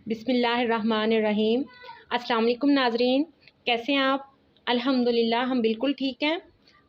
बिस्मिल्लाहिर्रहमानिर्रहीम। अस्सलाम वालेकुम नाज़रीन, कैसे हैं आप? अल्हम्दुलिल्लाह हम बिल्कुल ठीक हैं।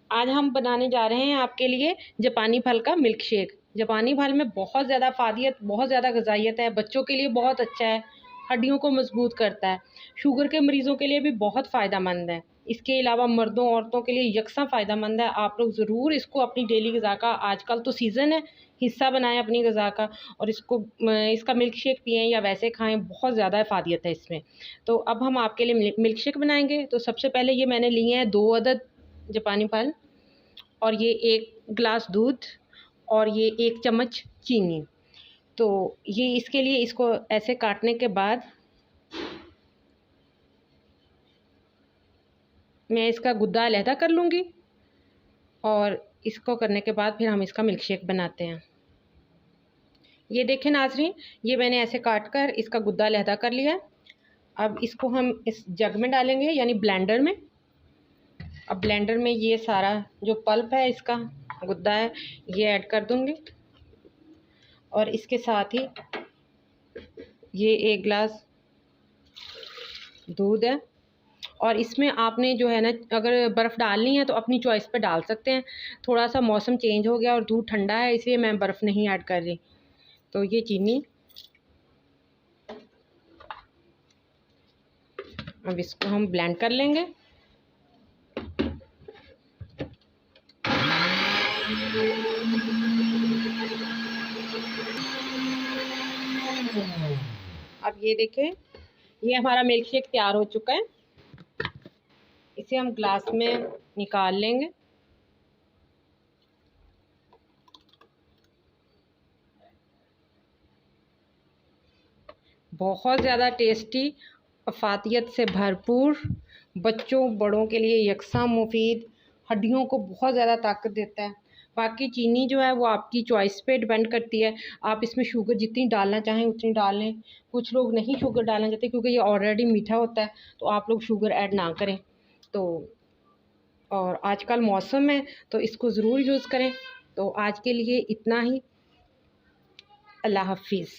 आज हम बनाने जा रहे हैं आपके लिए जापानी फल का मिल्क शेक। जापानी फल में बहुत ज़्यादा फ़ायदियत, बहुत ज़्यादा ग़िज़ाइयत है। बच्चों के लिए बहुत अच्छा है, हड्डियों को मजबूत करता है। शुगर के मरीज़ों के लिए भी बहुत फ़ायदेमंद है। इसके अलावा मर्दों औरतों के लिए यकसा फ़ायदेमंद है। आप लोग ज़रूर इसको अपनी डेली ग़िज़ा का, आजकल तो सीज़न है, हिस्सा बनाएं अपनी ग़िज़ा का और इसका मिल्क शेक पिएँ या वैसे खाएं, बहुत ज़्यादा फ़ायदियत है इसमें। तो अब हम आपके लिए मिल्क शेक बनाएंगे। तो सबसे पहले ये मैंने लिए हैं 2 अदद जापानी फल और ये 1 गिलास दूध और ये 1 चम्मच चीनी। तो ये इसके लिए इसको ऐसे काटने के बाद मैं इसका गुद्दा अलहदा कर लूँगी और इसको करने के बाद फिर हम इसका मिल्क शेक बनाते हैं। ये देखें नाज़रीन, ये मैंने ऐसे काट कर इसका गुद्दा अलहदा कर लिया है। अब इसको हम इस जग में डालेंगे, यानी ब्लेंडर में। अब ब्लेंडर में ये सारा जो पल्प है, इसका गुद्दा है, ये ऐड कर दूँगी और इसके साथ ही ये 1 गिलास दूध है और इसमें आपने जो है ना, अगर बर्फ़ डालनी है तो अपनी चॉइस पे डाल सकते हैं। थोड़ा सा मौसम चेंज हो गया और दूध ठंडा है, इसलिए मैं बर्फ़ नहीं ऐड कर रही। तो ये चीनी, अब इसको हम ब्लेंड कर लेंगे। अब ये देखें, ये हमारा मिल्क शेक तैयार हो चुका है। इसे हम ग्लास में निकाल लेंगे। बहुत ज़्यादा टेस्टी, अफ़ादियत से भरपूर, बच्चों बड़ों के लिए यकसा मुफीद, हड्डियों को बहुत ज़्यादा ताकत देता है। बाकी चीनी जो है वो आपकी चॉइस पे डिपेंड करती है। आप इसमें शुगर जितनी डालना चाहें उतनी डाल लें। कुछ लोग नहीं शुगर डालना चाहते क्योंकि ये ऑलरेडी मीठा होता है, तो आप लोग शुगर ऐड ना करें। तो और आजकल मौसम है तो इसको ज़रूर यूज़ करें। तो आज के लिए इतना ही। अल्लाह हाफ़िज़।